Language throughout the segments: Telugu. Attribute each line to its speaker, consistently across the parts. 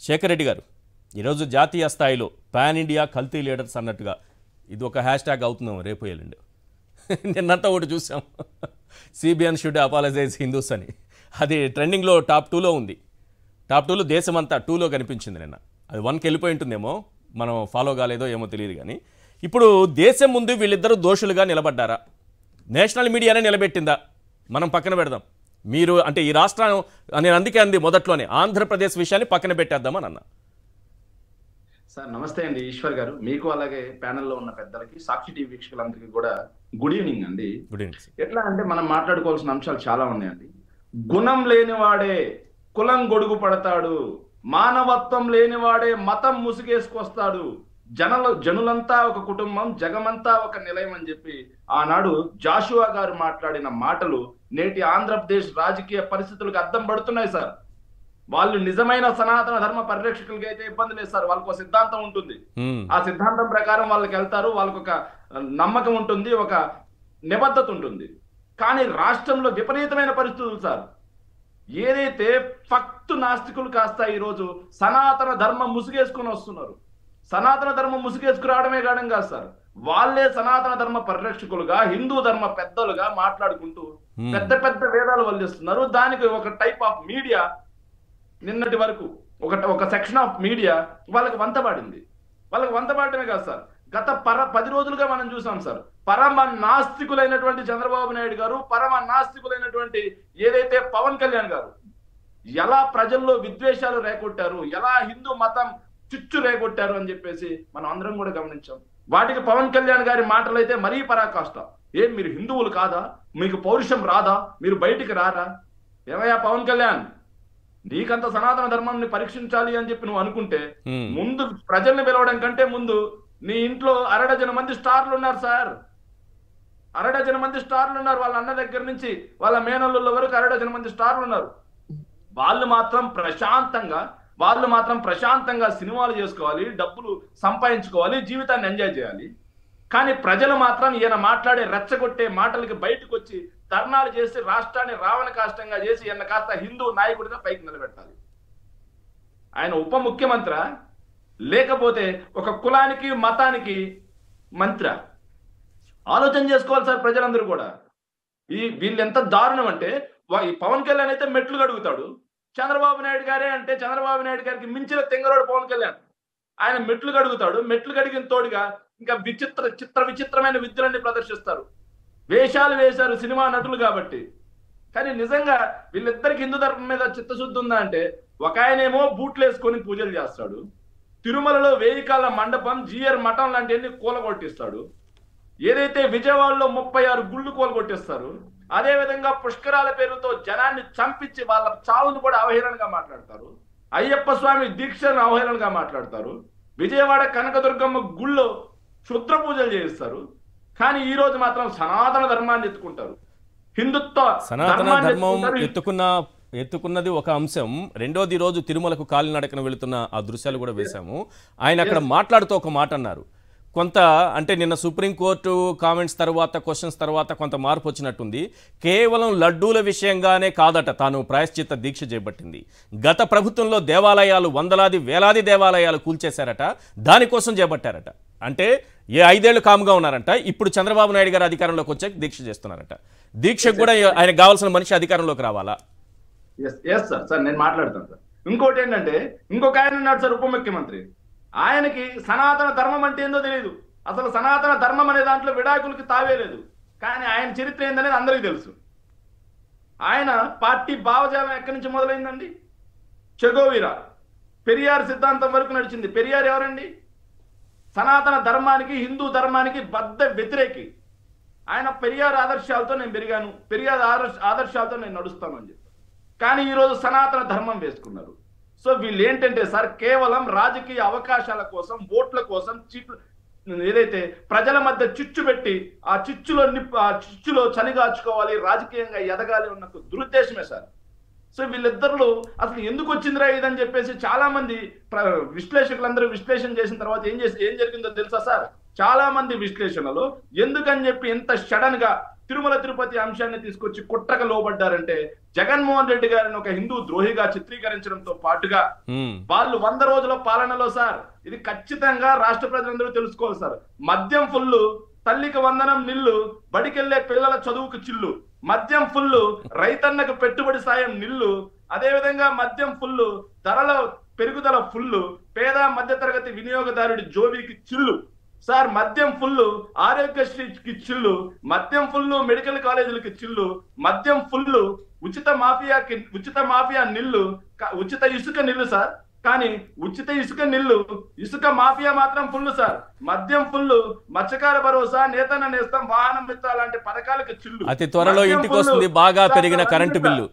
Speaker 1: శేఖర్ రెడ్డి గారు ఈరోజు జాతీయ స్థాయిలో పాన్ ఇండియా కల్తీ లీడర్స్ అన్నట్టుగా ఇది ఒక హ్యాష్ ట్యాగ్ అవుతుందేమో రేపు ఎల్లుండి. నిన్నంతా ఒకటి చూసాం, సిబిఎన్ షుడ్ అపాలజైజ్ హిందూస్ అని. అది ట్రెండింగ్లో టాప్ 2లో ఉంది. టాప్ 2లో దేశమంతా 2లో కనిపించింది నిన్న. అది 1కి వెళ్ళిపోయి ఉంటుందేమో, మనం ఫాలో కాలేదో ఏమో తెలియదు. కానీ ఇప్పుడు దేశం ముందు వీళ్ళిద్దరూ దోషులుగా నిలబడ్డారా? నేషనల్ మీడియానే నిలబెట్టిందా? మనం పక్కన పెడదాం. మీరు అంటే ఈ రాష్ట్రం, నేను అందుకే అంది మొదట్లోనే, ఆంధ్రప్రదేశ్ విషయాన్ని పక్కన పెట్టేద్దామని అన్నా.
Speaker 2: సార్ నమస్తే అండి ఈశ్వర్ గారు, మీకు అలాగే ప్యానెల్లో ఉన్న పెద్దలకి, సాక్షి టీవీ వీక్షకులందరికీ కూడా గుడ్ ఈవినింగ్ అండి.
Speaker 1: Good evening.
Speaker 2: ఎట్లా అంటే మనం మాట్లాడుకోవాల్సిన అంశాలు చాలా ఉన్నాయండి. గుణం లేనివాడే కులం గొడుగు పడతాడు, మానవత్వం లేనివాడే మతం ముసుగేసుకొస్తాడు, జనులంతా ఒక కుటుంబం, జగమంతా ఒక నిలయం అని చెప్పి ఆనాడు జాషువా గారు మాట్లాడిన మాటలు నేటి ఆంధ్రప్రదేశ్ రాజకీయ పరిస్థితులకు అద్దం పడుతున్నాయి సార్. వాళ్ళు నిజమైన సనాతన ధర్మ పరిరక్షకులకి అయితే ఇబ్బంది లేదు సార్. వాళ్ళకు ఒక సిద్ధాంతం ఉంటుంది, ఆ సిద్ధాంతం ప్రకారం వాళ్ళకి వెళ్తారు, వాళ్ళకు ఒక నమ్మకం ఉంటుంది, ఒక నిబద్ధత ఉంటుంది. కానీ రాష్ట్రంలో విపరీతమైన పరిస్థితులు సార్. ఏదైతే ఫక్తు నాస్తికులు కాస్త ఈరోజు సనాతన ధర్మం ముసుగేసుకుని వస్తున్నారు. సనాతన ధర్మం ముసుగేసుకురావడమే కాడం కాదు సార్, వాళ్ళే సనాతన ధర్మ పరిరక్షకులుగా, హిందూ ధర్మ పెద్దలుగా మాట్లాడుకుంటూ పెద్ద పెద్ద వేదాలు వల్లిస్తున్నారు. దానికి ఒక టైప్ ఆఫ్ మీడియా నిన్నటి వరకు ఒక సెక్షన్ ఆఫ్ మీడియా వాళ్ళకి వంతపాడింది. వాళ్ళకి వంతపాడటమే కాదు సార్, గత 10 రోజులుగా మనం చూసాం సార్, పరమ నాస్తికులైనటువంటి చంద్రబాబు నాయుడు గారు, పరమ నాస్తికులైనటువంటి ఏదైతే పవన్ కళ్యాణ్ గారు ఎలా ప్రజల్లో విద్వేషాలు రేకొట్టారు, ఎలా హిందూ మతం చిచ్చు రేకొట్టారు అని చెప్పేసి మనం అందరం కూడా గమనించాం. వాటికి పవన్ కళ్యాణ్ గారి మాటలు అయితే మరీ పరాకాష్ట. ఏం మీరు హిందువులు కాదా? మీకు పౌరుషం రాదా? మీరు బయటికి రారా? ఏమయ్యా పవన్ కళ్యాణ్, నీకంత సనాతన ధర్మాన్ని పరీక్షించాలి అని చెప్పి నువ్వు అనుకుంటే ముందు ప్రజల్ని పిలవడం కంటే ముందు నీ ఇంట్లో 6 మంది స్టార్లు ఉన్నారు సార్. 6 మంది స్టార్లు ఉన్నారు. వాళ్ళ అన్న దగ్గర నుంచి వాళ్ళ మేనల్లుల వరకు 6 మంది స్టార్లు ఉన్నారు. వాళ్ళు మాత్రం ప్రశాంతంగా సినిమాలు చేసుకోవాలి, డబ్బులు సంపాదించుకోవాలి, జీవితాన్ని ఎంజాయ్ చేయాలి. కానీ ప్రజలు మాత్రం ఈయన మాట్లాడే రెచ్చగొట్టే మాటలకి బయటకు వచ్చి ధర్నాలు చేసి రాష్ట్రాన్ని రావణ కాష్టంగా చేసి ఈయన కాస్త హిందూ నాయకుడిగా పైకి నిలబెట్టాలి. ఆయన ఉప ముఖ్యమంత్రి లేకపోతే ఒక కులానికి మతానికి మంత్రి? ఆలోచన చేసుకోవాలి సార్ ప్రజలందరూ కూడా. వీళ్ళు ఎంత దారుణం అంటే, ఈ పవన్ కళ్యాణ్ అయితే మెట్లు గడుగుతాడు, చంద్రబాబు నాయుడు గారే అంటే చంద్రబాబు నాయుడు గారికి మించిన తెంగరోడు పవన్ కళ్యాణ్. ఆయన మెట్లు గడుగుతాడు, మెట్లు గడిగిన తోడుగా ఇంకా విచిత్రమైన విద్యలన్నీ ప్రదర్శిస్తారు. వేషాలు వేశారు సినిమా నటులు కాబట్టి. కానీ నిజంగా వీళ్ళిద్దరికి హిందూ ధర్మం మీద చిత్తశుద్ధి ఉందా అంటే, ఒక ఆయనేమో బూట్లు వేసుకొని పూజలు చేస్తాడు, తిరుమలలో 1000 కాళ్ళ మండపం, జిఆర్ మఠం లాంటివన్నీ కూలగొట్టిస్తాడు. ఏదైతే విజయవాడలో 36 గుళ్ళు కూలగొట్టిస్తారు, అదేవిధంగా పుష్కరాల పేరుతో జనాన్ని చంపించి వాళ్ళ చావును కూడా అవహేళనగా మాట్లాడతారు. అయ్యప్ప స్వామి దీక్షను అవహేళనగా మాట్లాడతారు. విజయవాడ కనకదుర్గమ్మ గుళ్ళో క్షుద్ర పూజలు చేయిస్తారు. కానీ ఈ రోజు మాత్రం సనాతన ధర్మాన్ని ఎత్తుకుంటారు.
Speaker 1: సనాతన ధర్మం ఎత్తుకున్నది ఒక అంశం. రెండోది, రోజు తిరుమలకు కాలినడకన వెళుతున్న ఆ దృశ్యాలు కూడా వేశాము. ఆయన అక్కడ మాట్లాడుతూ ఒక మాట అన్నారు. కొంత అంటే నిన్న సుప్రీంకోర్టు కామెంట్స్ తర్వాత, క్వశ్చన్స్ తర్వాత కొంత మార్పు వచ్చినట్టుంది. కేవలం లడ్డూల విషయంగానే కాదట తాను ప్రాయశ్చిత్త దీక్ష చేపట్టింది. గత ప్రభుత్వంలో దేవాలయాలు, వందలాది వేలాది దేవాలయాలు కూల్చేశారట, దానికోసం చేపట్టారట. అంటే 5 ఏళ్ళు కాముగా ఉన్నారంట, ఇప్పుడు చంద్రబాబు నాయుడు గారు అధికారంలోకి వచ్చాక దీక్ష చేస్తున్నారట. దీక్షకు కూడా ఆయనకు కావాల్సిన మనిషి అధికారంలోకి రావాలా?
Speaker 2: సార్ నేను మాట్లాడతాను సార్. ఇంకోటి ఏంటంటే, ఇంకొక ఆయన ఉన్నాడు సార్ ఉప ముఖ్యమంత్రి. ఆయనకి సనాతన ధర్మం అంటే ఏందో తెలియదు. అసలు సనాతన ధర్మం అనే దాంట్లో విడాకులకి తావే లేదు. కానీ ఆయన చరిత్ర ఏందనేది అందరికీ తెలుసు. ఆయన పార్టీ భావజాలం ఎక్కడి నుంచి మొదలైందండి? చెగోవీరా, పెరియార్ సిద్ధాంతం వరకు నడిచింది. పెరియార్ ఎవరండి? సనాతన ధర్మానికి, హిందూ ధర్మానికి బద్ద వ్యతిరేకి. ఆయన పెరియార్ ఆదర్శాలతో నేను పెరిగాను, పెరియార్ ఆదర్శాలతో నేను నడుస్తాను అని చెప్పి. కానీ ఈరోజు సనాతన ధర్మం వేసుకున్నారు. సో వీళ్ళు ఏంటంటే సార్, కేవలం రాజకీయ అవకాశాల కోసం, ఓట్ల కోసం, ఏదైతే ప్రజల మధ్య చిచ్చు పెట్టి ఆ చిచ్చులో చలిగాచుకోవాలి, రాజకీయంగా ఎదగాలి ఉన్న దురుద్దేశమే సార్. సో వీళ్ళిద్దరు అసలు ఎందుకు వచ్చిందిరా ఇదని చెప్పేసి చాలా మంది విశ్లేషకులందరూ విశ్లేషణ చేసిన తర్వాత ఏం జరిగిందో తెలుసా సార్? చాలా మంది విశ్లేషణలో ఎందుకని చెప్పి ఇంత సడన్ గా తిరుమల తిరుపతి అంశాన్ని తీసుకొచ్చి కుట్రక లోబడ్డారంటే జగన్మోహన్ రెడ్డి గారిని ఒక హిందూ ద్రోహిగా చిత్రీకరించడంతో పాటుగా వాళ్ళు 100 రోజుల పాలనలో సార్ ఇది ఖచ్చితంగా రాష్ట్ర ప్రజలందరూ తెలుసుకోవాలి సార్. మద్యం ఫుల్లు, తల్లికి వందనం నిల్లు, బడికెళ్లే పిల్లల చదువుకు చిల్లు, మద్యం ఫుల్లు, రైతన్నకు పెట్టుబడి సాయం నిల్లు, అదే విధంగా మద్యం ఫుల్లు, ధరల పెరుగుదల ఫుల్లు, పేద మధ్యతరగతి వినియోగదారుడి జోబీకి చిల్లు సార్. మద్యం ఫుల్లు, ఆరోగ్యశ్రీకి చిల్లు, మద్యం ఫుల్లు, మెడికల్ కాలేజీలకి చిల్లు, మద్యం ఫుల్లు, ఉచిత మాఫియా నిల్లు, ఉచిత ఇసుక నిల్లు సార్. కానీ ఉచిత ఇసుక నిల్లు, ఇసుక మాఫియా మాత్రం ఫుల్లు సార్. మద్యం ఫుల్లు, మత్స్యకార భరోసా, నేతన్న నేస్తం, వాహనం మిత్ర లాంటి పథకాలకు చిల్లు.
Speaker 1: అతి త్వరలో ఇంటికి వస్తుంది బాగా పెరిగిన కరెంటు బిల్లు.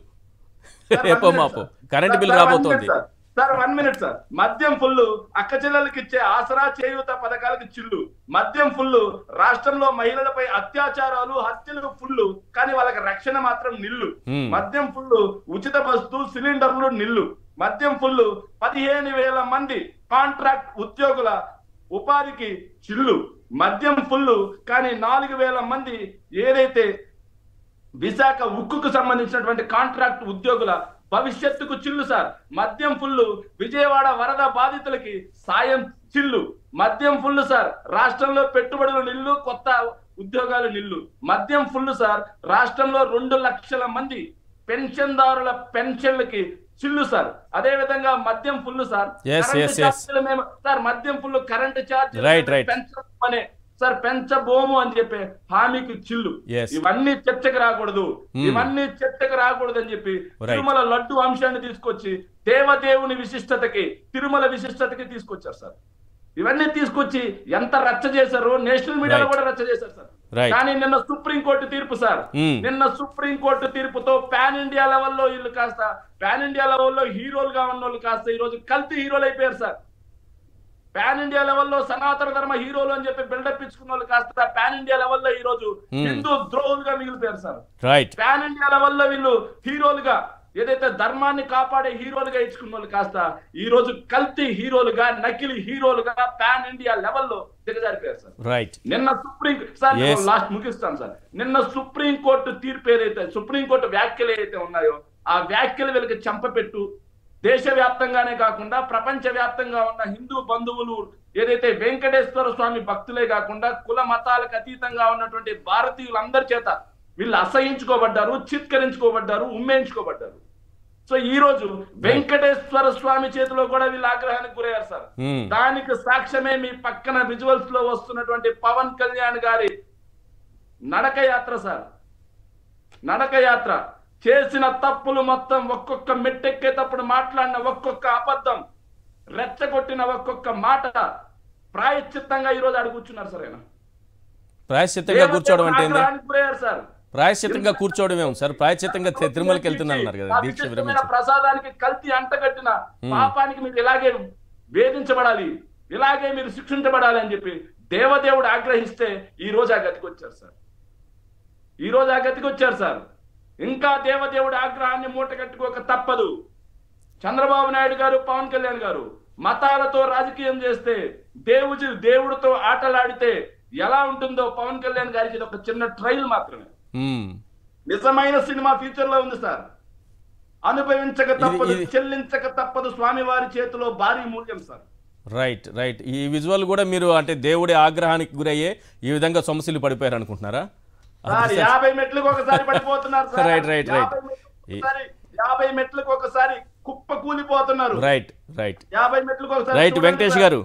Speaker 1: రేపో మాపో కరెంటు బిల్లు రాబోతోంది
Speaker 2: సార్. 1 minute sir. మద్యం ఫుల్లు, అక్క చెల్లెలకి ఇచ్చే ఆసరా చేయూత పథకాలకు చిల్లు. మద్యం ఫుల్లు, రాష్ట్రంలో మహిళలపై అత్యాచారాలు, హత్యలు ఫుల్లు, కానీ వాళ్ళకి రక్షణ మాత్రం నిల్లు. మద్యం ఫుల్లు, ఉచిత బస్తు సిలిండర్లు నిల్లు. మద్యం ఫుల్లు, 15,000 మంది కాంట్రాక్ట్ ఉద్యోగుల ఉపాధికి చిల్లు. మద్యం ఫుల్లు, కానీ 4,000 మంది ఏదైతే విశాఖ ఉక్కుకు సంబంధించినటువంటి కాంట్రాక్ట్ ఉద్యోగుల భవిష్యత్తుకు చిల్లు సార్. మద్యం ఫుల్లు, విజయవాడ వరద బాధితులకి సాయం చిల్లు. మద్యం ఫుల్లు సార్, రాష్ట్రంలో పెట్టుబడులు నిల్లు, కొత్త ఉద్యోగాలు నిల్లు. మద్యం ఫుల్లు సార్, రాష్ట్రంలో 2 లక్షల మంది పెన్షన్దారుల పెన్షన్లకి చిల్లు సార్. అదే విధంగా మద్యం ఫుల్లు సార్. సార్ మద్యం ఫుల్లు, కరెంటు ఛార్జీలు పెంచమనే సార్ పెంచబోము అని చెప్పి హామీకి చిల్లు. ఇవన్నీ చర్చకు రాకూడదు, ఇవన్నీ చర్చకు రాకూడదు అని చెప్పి తిరుమల లడ్డు అంశాన్ని తీసుకొచ్చి దేవదేవుని విశిష్టతకి, తిరుమల విశిష్టతకి తీసుకొచ్చారు సార్. ఇవన్నీ తీసుకొచ్చి ఎంత రచ్చ చేశారు, నేషనల్ మీడియాలో కూడా రచ్చ చేశారు సార్. కానీ నిన్న సుప్రీంకోర్టు తీర్పు సార్, నిన్న సుప్రీంకోర్టు తీర్పుతో పాన్ ఇండియా లెవెల్లో వీళ్ళు కాస్త, పాన్ ఇండియా లెవెల్లో హీరోలుగా ఉన్న వాళ్ళు కాస్త ఈ రోజు కల్తీ హీరోలు అయిపోయారు సార్. పాన్ ఇండియా లెవెల్లో సనాతన ధర్మ హీరోలు అని చెప్పి బిల్డప్ ఇచ్చుకున్న వాళ్ళు కాస్త పాన్ ఇండియా లెవెల్లో ఈ రోజు హిందూ ద్రోహులుగా మిగిలిపోయారు సార్. పాన్ ఇండియా లెవెల్లో వీళ్ళు హీరోలుగా, ఏదైతే ధర్మాన్ని కాపాడే హీరోలుగా ఇచ్చుకున్న వాళ్ళు కాస్త ఈ రోజు కల్తీ హీరోలుగా, నకిలీ హీరోలుగా పాన్ ఇండియా లెవెల్లో దిగజారిపోయారు సార్. నిన్న లాస్ట్ ముగిస్తాను సార్. నిన్న సుప్రీంకోర్టు తీర్పు ఏదైతే, సుప్రీంకోర్టు వ్యాఖ్యలు ఏదైతే ఉన్నాయో ఆ వ్యాఖ్యలు వీళ్ళకి చంపపెట్టు, దేశవ్యాప్తంగానే కాకుండా ప్రపంచ వ్యాప్తంగా ఉన్న హిందూ బంధువులు ఏదైతే వెంకటేశ్వర స్వామి భక్తులే కాకుండా కుల మతాలకు అతీతంగా ఉన్నటువంటి భారతీయులందరి చేత వీళ్ళు అసహించుకోబడ్డారు, చిత్కరించుకోబడ్డారు, ఉమ్మేయించుకోబడ్డారు. సో ఈ రోజు వెంకటేశ్వర స్వామి చేతిలో కూడా వీళ్ళు ఆగ్రహానికి గురయ్యారు సార్. దానికి సాక్ష్యమే మీ పక్కన విజువల్స్ లో వస్తున్నటువంటి పవన్ కళ్యాణ్ గారి నడక యాత్ర సార్. నడక యాత్ర చేసిన తప్పులు మొత్తం, ఒక్కొక్క మెట్టెక్కేటప్పుడు మాట్లాడిన ఒక్కొక్క అబద్ధం, రెచ్చగొట్టిన ఒక్కొక్క మాట ప్రాయశ్చిత్తంగా ఈ రోజు కూర్చున్నారు సార్. ఆయన
Speaker 1: ప్రాయశ్చిత్తంగా కూర్చోవడం అంటే సార్, ప్రాయశ్చిత్తంగా కూర్చోవడమే సార్. ప్రాయశ్చిత్తంగా తిరుమలకి వెళ్తున్నారు కదా, దీక్ష విరమించి
Speaker 2: ప్రసాదానికి కల్తీ అంటగట్టిన పాపానికి మీరు ఇలాగే వేధించబడాలి, ఇలాగే మీరు శిక్షించబడాలి అని చెప్పి దేవదేవుడు ఆగ్రహిస్తే ఈ రోజు ఆ గతికి వచ్చారు సార్. ఈ రోజు ఆ గతికి వచ్చారు సార్. ఇంకా దేవదేవుడి ఆగ్రహాన్ని మూటగట్టుకోక తప్పదు. చంద్రబాబు నాయుడు గారు, పవన్ కళ్యాణ్ గారు మతాలతో రాజకీయం చేస్తే, దేవుడితో ఆటలాడితే ఎలా ఉంటుందో పవన్ కళ్యాణ్ గారికి ఇది ఒక చిన్న ట్రైల్ మాత్రమే. నిజమైన సినిమా ఫ్యూచర్ లో ఉంది సార్. అనుభవించక తప్పదు, చెల్లించక తప్పదు, స్వామివారి చేతిలో భారీ మూల్యం సార్.
Speaker 1: రైట్. ఈ విజువల్ కూడా మీరు అంటే దేవుడి ఆగ్రహానికి గురయ్యే ఈ విధంగా సొమసిల్లు పడిపోయారు అనుకుంటున్నారా?
Speaker 2: 50 మెట్లకు ఒకసారి పడిపోతున్నారు సార్.
Speaker 1: రైట్
Speaker 2: 50 మెట్లకు ఒకసారి కుప్ప కూలిపోతున్నారు.
Speaker 1: రైట్
Speaker 2: 50 మెట్లకు ఒకసారి.
Speaker 1: రైట్ వెంకటేష్ గారు,